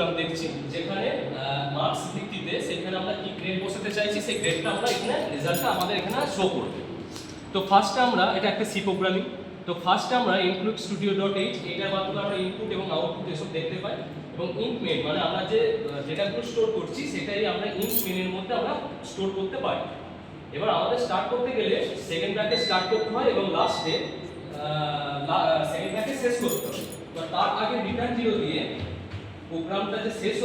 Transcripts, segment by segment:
Programme দেখছি যেখানে marks ভিত্তিতে সেখানে আমরা কি গ্রেড বসাতে চাইছি সেই গ্রেডটা আমরা এখানে রেজাল্টটা আমাদের এখানে শো করবে। তো ফার্স্ট আমরা এটা একটা সি প্রোগ্রামিং। তো ফার্স্ট আমরা ইনক্লুড studio.h এটার মাধ্যমে আমরা ইনপুট এবং আউটপুট এসব দেখতে পাই এবং ইন্ট মেন মানে আমরা যে ডেটাগুলো স্টোর করছি সেটাই আমরা ইন্ট মেনের মধ্যে আমরা স্টোর করতে পারি। এবার আমাদের স্টার্ট করতে গেলে সেকেন্ড ব্র্যাকেট স্টার্ট করতে হয় এবং লাস্টে সেকেন্ড ব্র্যাকেট শেষ করতে হবে। তো তার আগে রিটার্ন 0 দিয়ে প্রোগ্রামটা যে শেষ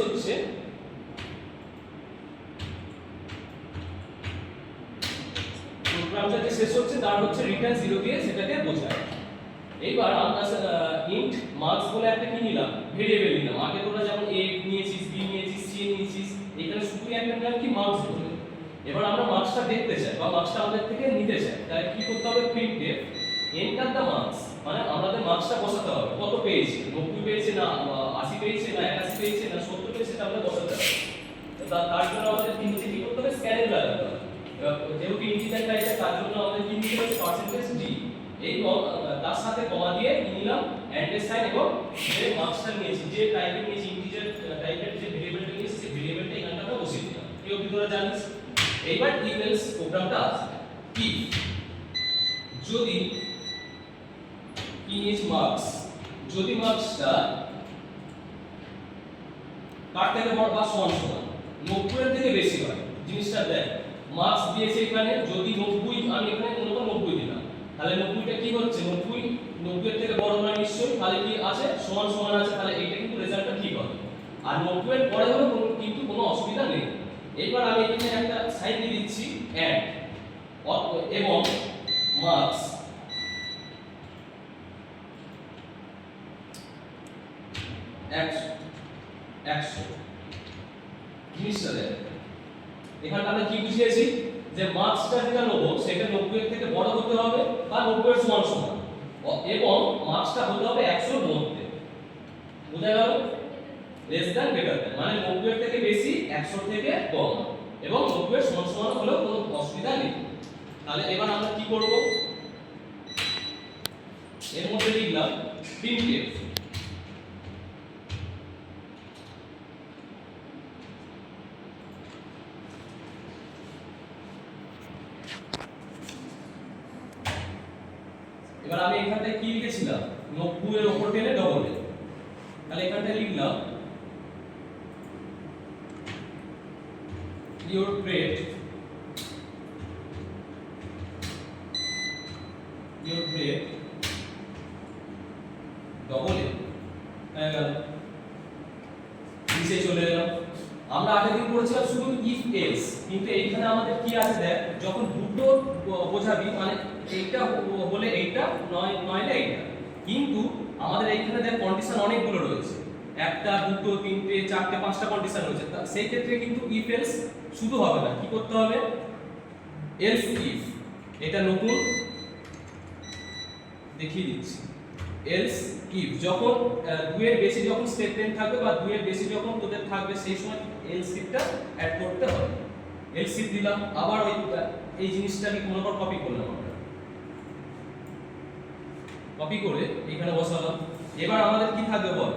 হচ্ছে তার হচ্ছে রিটার্ন 0 দিয়ে সেটাকে বোঝায়। এইবার আমরা ইন্ট মার্কস বলে একটা কি নিলাম, ভেরিয়েবল নিলাম। আগে তোমরা যেমন a নিয়েছিস, b নিয়েছিস, c নিয়েছিস, এখানে শুধু একটা নিলাম কি মার্কস বলে। এবার আমরা মার্কসটা দেখতে চাই বা মার্কসটা আমাদের থেকে নিতে চাই, তাই কি করতে হবে, printf enter the marks, মানে আমাদের মার্কসটা বসাতে হবে কত পেয়েছি, 90 পেয়েছে না 80 পেয়েছে না 81 পেয়েছে না 70 পেয়েছে সেটা আমরা বসাতে হবে। তো তার জন্য আমাদের তিনটে কি করতে হবে, স্ক্যানার লাগাতে হবে। যেহেতু ইন্টিজার টাইপের তার জন্য আমাদের কি নিতে হবে, %d এই তার সাথে কমা দিয়ে কি নিলাম, অ্যান্ড সাইন এবং যে মার্কসটা নিয়েছি যে টাইপের নিয়েছি ইন্টিজার টাইপের যে ভেরিয়েবলটা নিয়েছি সেই ভেরিয়েবলটা এখানটা আমরা বসিয়ে দিলাম। এই অবধি তোরা জানিস। এইবার if else প্রোগ্রামটা আছে if যদি ইজ মার্কস, যদি মার্কসটা কার থেকে বড় বা সমান সমান 90 এর থেকে বেশি হয়, জিনিসটা দেখ মার্কস দিয়েছে এখানে, যদি 90 আমি এখানে কোনো 90 দিলাম, তাহলে 90টা কি হচ্ছে, 90 এর থেকে বড় নয় নিশ্চয়ই, তাহলে কি আছে, সমান সমান আছে, তাহলে এইটা কিন্তু রেজাল্টটা ঠিক হবে। আর 90 এর পরে হলে কিন্তু কোনো অসুবিধা নেই। এইবার আমি এখানে একটা সাইন দিয়ে দিচ্ছি এন্ড এবং মার্কস একশো জিনিসটা দেখ। এখানে আমরা কি বুঝিয়েছি যে মার্কসটা যেটা নেবো সেটা 90 এর থেকে বড় হতে হবে বা 90 এর সমান সমান এবং মার্কসটা হতে হবে 100 এর মধ্যে। বুঝা গেল? লেস দ্যান গ্রেটার দ্যান মানে 90 এর থেকে বেশি 100 থেকে কম এবং 90 এর সমান সমান হলেও কোনো অসুবিধা নেই। তাহলে এবার আমরা কি করব, এর মধ্যে লিখলাম printf এবার আমি এখানটায় কি লিখেছিলাম, 90 এর উপর টেনে ডবল এ, তাহলে এখানটায় লিখলাম your grade ডবল এ হয়ে গেল। নিচে চলে এলাম। আমরা আগের দিন পড়েছিলাম শুধু if else, কিন্তু এইখানে আমাদের কি আছে দেখ, যখন দুটো বোঝাবি মানে এইটা হলে এইটা নয়লে এইটা, কিন্তু আমাদের এইখানে দেখ কন্ডিশন অনেকগুলো রয়েছে, একটা দুটো তিনটে চারটে পাঁচটা কন্ডিশন রয়েছে। সেই ক্ষেত্রে কিন্তু if else শুধু হবে না, কি করতে হবে, else if, এটা নতুন দেখিয়ে দিচ্ছি, else if যখন 2 এর বেশি যখন স্টেটমেন্ট থাকবে বা 2 এর বেশি যখন তোদের থাকবে সেই সময় else ifটা অ্যাড করতে হবে। else if দিলাম, আবার এই জিনিসটাকে কোন পর কপি করলাম, আমরা কপি করে এখানে বসালাম। এবার আমাদের কি থাকবে বল,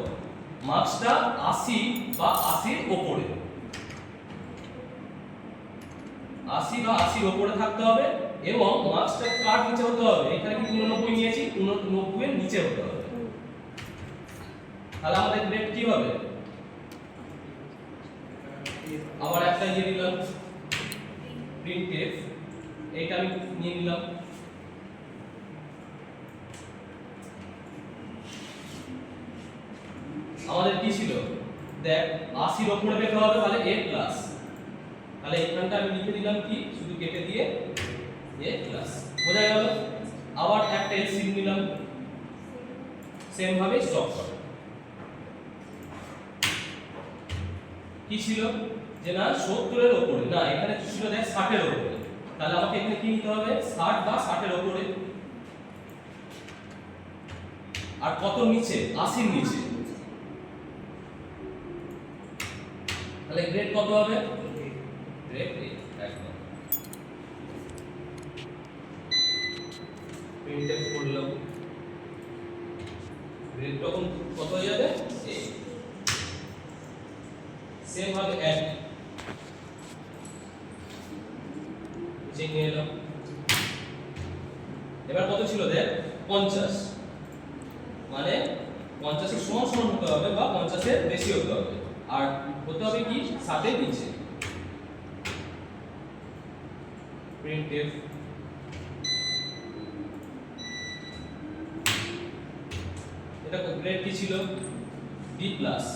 মার্কসটা 80 বা 80 এর উপরে, 80 বা 80 এর উপরে থাকতে হবে এবং মার্কসটা কার নিচে হতে হবে, এখানে কি 89 নিয়েছি, 89 এর নিচে হতে হবে। তাহলে আমাদের গ্রেড কি হবে, আবার একটা দিয়ে দিলাম printf, এইটা আমি নিয়ে নিলাম। আমাদের কি ছিল দেখ, 80 এর উপরে পেতে হবে, তাহলে a প্লাস, তাহলে এখানটা আমি লিখে দিলাম কি, শুধু কেটে দিয়ে a প্লাস, বোঝা গেল। আবার একটা এলসিএম নিলাম, সেম ভাবে স্টপ কর। কি ছিল যে না 70 এর উপরে না, এখানে ছিল দেখ 60 এর উপরে, তাহলে আমাকে এখানে কি নিতে হবে, 60 বা 60 এর উপরে। আর কত নিচে, 80 এর নিচে, তাহলে গ্রেড কত হবে, গ্রেড একদম প্রিন্টএফ করলাম, গ্রেড তখন কত হয়ে যাবে, সেম ভাবে অ্যাড চেক নিয়ে এলাম। এবার কত ছিল দেখ 50, মানে 50 এর সমান সমান হতে হবে বা 50 এর বেশি হতে হবে, আর হতে হবে কি 7 এর নিচে। printf এটা গ্রেড কি ছিল b প্লাস,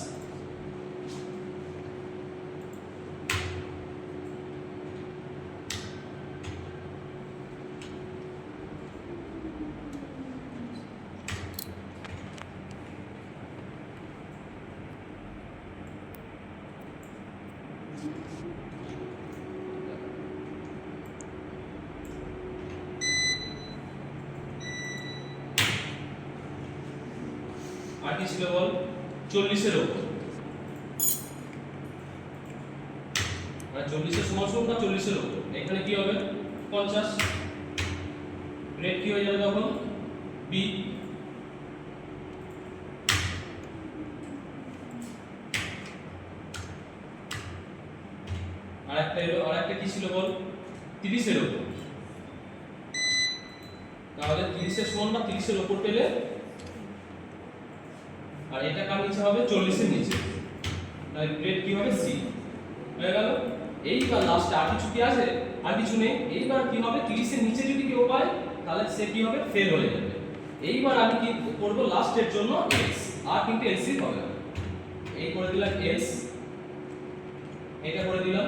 আর কি ছিল বল 40 এর উপর, মানে 40 এর সমান সমান বা 40 এর উপর, এখানে কি হবে 50, গ্রেড কি হয়ে যাবে তখন b, আরেকটা কি ছিল বল 30 এর উপর, তাহলে 30 এর সমান বা 30 এর উপর পেলে, আর এটা কার নিচে হবে 40 এর নিচে, তাহলে গ্রেড কি হবে সি হয়ে গেল। এইবার লাস্টে আর কিছু কি আছে, আর কিছু নেই। এইবার কি হবে 30 এর নিচে যদি কেউ পায় তাহলে সে কি হবে ফেল হয়ে যাবে। এইবার আমি কি করব লাস্টের জন্য এলস, আর কিন্তু এলসি হবে না, এই করে দিলাম এলস, এটা করে দিলাম।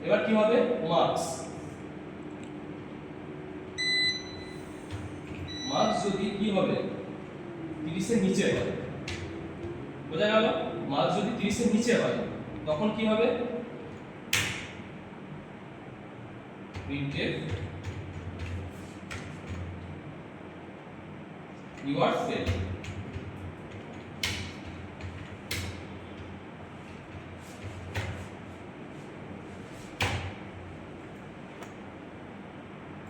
এবার কি হবে মার্কস, মার্কস যদি কি হবে 30 এর নিচে হয়, বোঝা গেল, মার্কস যদি 30 এর নিচে হয় তখন কি হবে printf you are failed।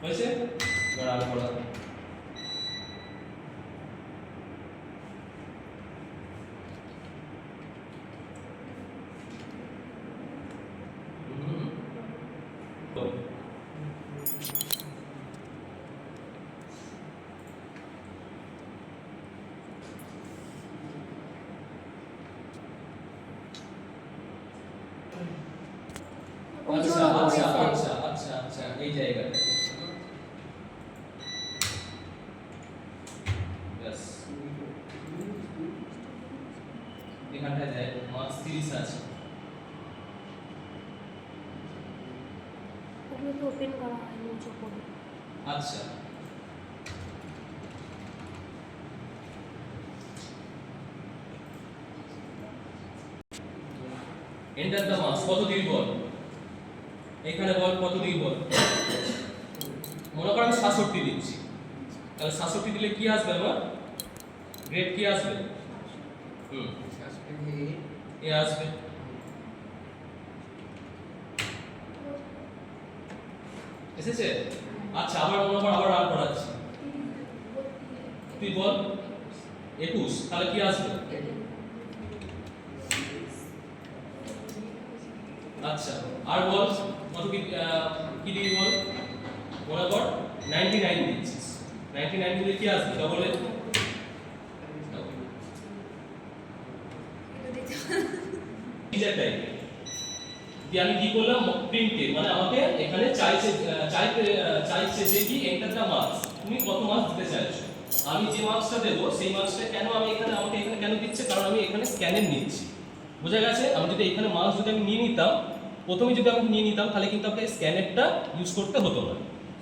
হয়েছে, এবার আর পড়া আচ্ছা আচ্ছা আচ্ছা আচ্ছা আচ্ছা এই জায়গাটা ব্যাস, এখানটায় যায় মার্কস 30 আছে, ওগুলো তো ওপেন করা হয়নি চোখে। আচ্ছা এন্টার দ্য মার্কস কত দিবি বল, এখানে বল কত দিবি বল, মনে কর আমি 67 দিচ্ছি, তাহলে 67 দিলে কি আসবে আমার গ্রেড কি আসবে এ আসবে। এসেছে, আচ্ছা আবার মনে কর আবার রান করাচ্ছি, তুই বল 21, তাহলে কি আসবে, আচ্ছা আর বল কত কি দিবি বল, মনে কর 99 দিচ্ছিস, 99 দিলে কি আসবে ডবল এ, টিচার টাইপ দিয়ে আমি কি করলাম প্রিন্টে, মানে আমাকে এখানে চাইছে যে কি এন্টার দা মার্কস, তুমি কত মার্কস দিতে চাইছো, আমি যে মার্কসটা দেব সেই মার্কসটা কেন আমি এখানে আমাকে এখানে কেন দিচ্ছে, কারণ আমি এখানে স্ক্যানের নিচ্ছি, বোঝা গেছে। আমি যদি এখানে মার্কস যদি আমি নিয়ে নিতাম, প্রথমে যদি আমি নিয়ে নিতাম তাহলে কিন্তু আমাকে স্ক্যানারটা ইউজ করতে হতো না,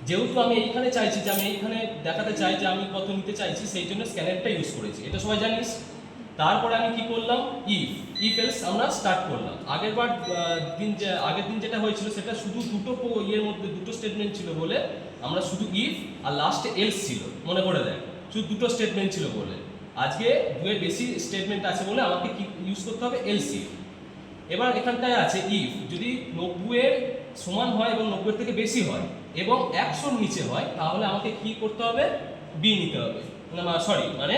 যেহেতু আমি এইখানে চাইছি যে আমি এইখানে দেখাতে চাই যে আমি কত নিতে চাইছি, সেই জন্য স্ক্যানারটা ইউজ করেছি, এটা সবাই জানিস। তারপরে আমি কি করলাম ইফ এলস আমরা স্টার্ট করলাম। আগের দিন যেটা হয়েছিল সেটা শুধু দুটো ইয়ের মধ্যে দুটো স্টেটমেন্ট ছিল বলে আমরা শুধু ইফ আর লাস্টে এলস ছিল, মনে করে দেখ শুধু দুটো স্টেটমেন্ট ছিল বলে, আজকে দুয়ের বেশি স্টেটমেন্ট আছে বলে আমাকে কি ইউজ করতে হবে এলসি। এবার এখানটায় আছে ইফ যদি 90 এর সমান হয় এবং 90 এর থেকে বেশি হয় এবং 100 এর নিচে হয় তাহলে আমাকে কি করতে হবে বি নিতে হবে, মানে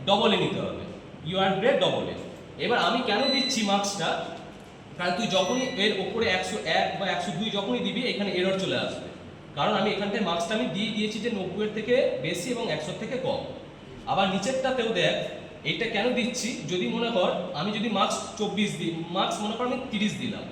ডবল এ নিতে হবে, you are grade double A. এবার আমি কেন দিচ্ছি মার্কসটা, কারণ তুই যখনই এর ওপরে 101 বা 102 যখনই দিবি এখানে এরর চলে আসবে, কারণ আমি এখানটায় মার্কসটা আমি দিয়ে দিয়েছি যে 90 এর থেকে বেশি এবং 100 থেকে কম। আবার নিচেরটাতেও দেখ এইটা কেন দিচ্ছি, যদি মনে কর আমি যদি মার্কস 24 দিই, মার্কস মনে কর আমি 30 দিলাম,